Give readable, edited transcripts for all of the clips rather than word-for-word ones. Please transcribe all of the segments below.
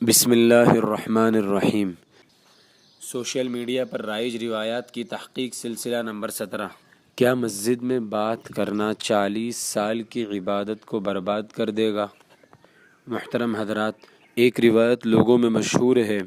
بسم اللہ الرحمن الرحیم۔ سوشل میڈیا پر رائج روایات کی تحقیق سلسلہ نمبر 17۔ کیا مسجد میں بات کرنا 40 سال کی عبادت کو برباد کر دے گا؟ محترم حضرات، ایک روایت لوگوں میں مشہور ہے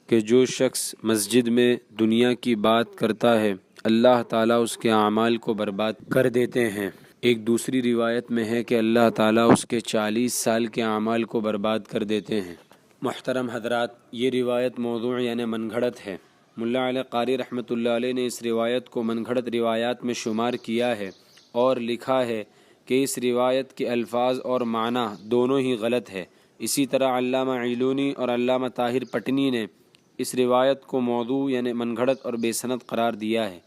کہ جو شخص مسجد میں دنیا کی بات کرتا ہے اللہ تعالیٰ اس کے اعمال کو برباد کر دیتے ہیں۔ ایک دوسری روایت میں ہے کہ اللہ تعالیٰ اس کے 40 سال کے اعمال کو برباد کر دیتے ہیں۔ محترم حضرات، یہ روایت موضوع یعنی من گھڑت ہے۔ ملا علی قاری رحمۃ اللہ علیہ نے اس روایت کو من گھڑت روایات میں شمار کیا ہے اور لکھا ہے کہ اس روایت کے الفاظ اور معنی دونوں ہی غلط ہے۔ اسی طرح علامہ علونی اور علامہ طاہر پٹنی نے اس روایت کو موضوع یعنی من گھڑت اور بے سند قرار دیا ہے۔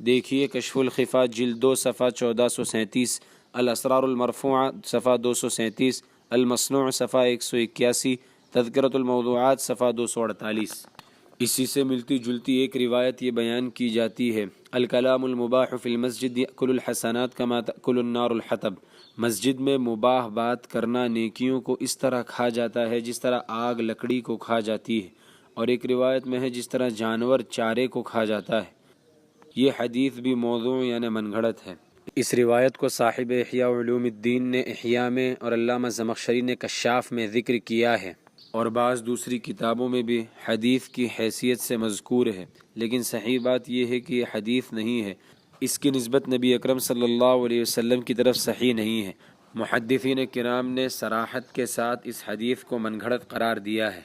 دیکھیے کشف الخفا جلد 2 صفحہ 1437، الاسرار المرفوعہ صفحہ 237، المصنوع صفحہ 181، تذکرۃ الموضوعات صفحہ 248۔ اسی سے ملتی جلتی ایک روایت یہ بیان کی جاتی ہے: الکلام المباح فی المسجد یأکل الحسنات کما تأکل النار الحطب۔ مسجد میں مباح بات کرنا نیکیوں کو اس طرح کھا جاتا ہے جس طرح آگ لکڑی کو کھا جاتی ہے، اور ایک روایت میں ہے جس طرح جانور چارے کو کھا جاتا ہے۔ یہ حدیث بھی موضوع یعنی من گھڑت ہے۔ اس روایت کو صاحب احیاء علوم الدین نے احیاء میں اور علامہ زمخشری نے کشاف میں ذکر کیا ہے، اور بعض دوسری کتابوں میں بھی حدیث کی حیثیت سے مذکور ہے، لیکن صحیح بات یہ ہے کہ یہ حدیث نہیں ہے، اس کی نسبت نبی اکرم صلی اللہ علیہ وسلم کی طرف صحیح نہیں ہے۔ محدثین کرام نے صراحت کے ساتھ اس حدیث کو من گھڑت قرار دیا ہے۔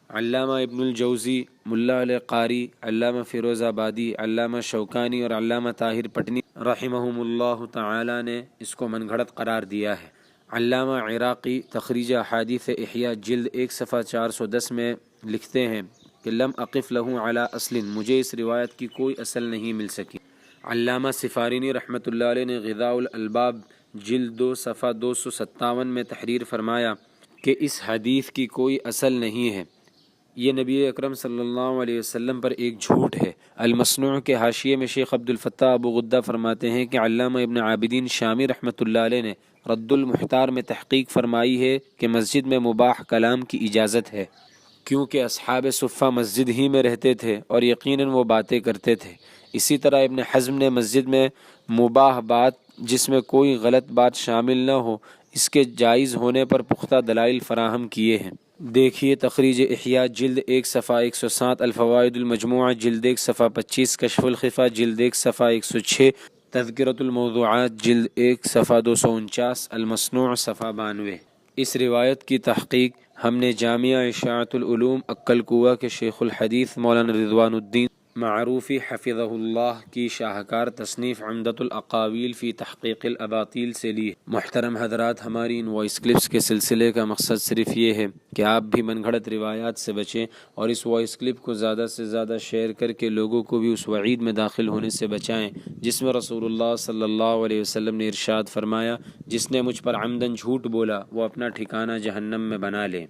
علامہ ابن الجوزی، ملا علی قاری، علامہ فیروز آبادی، علامہ شوکانی اور علامہ طاہر پٹنی رحمہم اللہ تعالی نے اس کو من گھڑت قرار دیا ہے۔ علامہ عراقی تخریج احادیث احیاء جلد 1 صفحہ 410 میں لکھتے ہیں کہ لم اقف لہ علی اصل، مجھے اس روایت کی کوئی اصل نہیں مل سکی۔ علامہ سفارینی رحمۃ اللہ علیہ نے غذاء الالباب جلد 2 صفحہ 257 میں تحریر فرمایا کہ اس حدیث کی کوئی اصل نہیں ہے، یہ نبی اکرم صلی اللہ علیہ وسلم پر ایک جھوٹ ہے۔ المصنوع کے حاشیے میں شیخ عبد الفتاح ابو غدہ فرماتے ہیں کہ علامہ ابن عابدین شامی رحمۃ اللہ علیہ نے رد المحتار میں تحقیق فرمائی ہے کہ مسجد میں مباح کلام کی اجازت ہے، کیونکہ اصحاب صفہ مسجد ہی میں رہتے تھے اور یقیناً وہ باتیں کرتے تھے۔ اسی طرح ابن حزم نے مسجد میں مباح بات جس میں کوئی غلط بات شامل نہ ہو اس کے جائز ہونے پر پختہ دلائل فراہم کیے ہیں۔ دیکھیے تخریج احیاء جلد 1 صفحہ 107، الفوائد المجموعہ جلد 1 صفحہ 25، کشف الخفا جلد 1 صفحہ 106، تذکرۃ الموضوعات جلد 1 صفحہ 249، المصنوع صفحہ 92۔ اس روایت کی تحقیق ہم نے جامعہ اشاعۃ العلوم عکل کوہ کے شیخ الحدیث مولانا رضوان الدین معروفی حفظہ اللہ کی شاہکار تصنیف عمدۃ الاقاویل فی تحقیق الاباطیل سے لی۔ محترم حضرات، ہماری ان وائس کلپس کے سلسلے کا مقصد صرف یہ ہے کہ آپ بھی من گھڑت روایات سے بچیں اور اس وائس کلپ کو زیادہ سے زیادہ شیئر کر کے لوگوں کو بھی اس وعید میں داخل ہونے سے بچائیں جس میں رسول اللہ صلی اللہ علیہ وسلم نے ارشاد فرمایا: جس نے مجھ پر عمدن جھوٹ بولا وہ اپنا ٹھکانہ جہنم میں بنا لے۔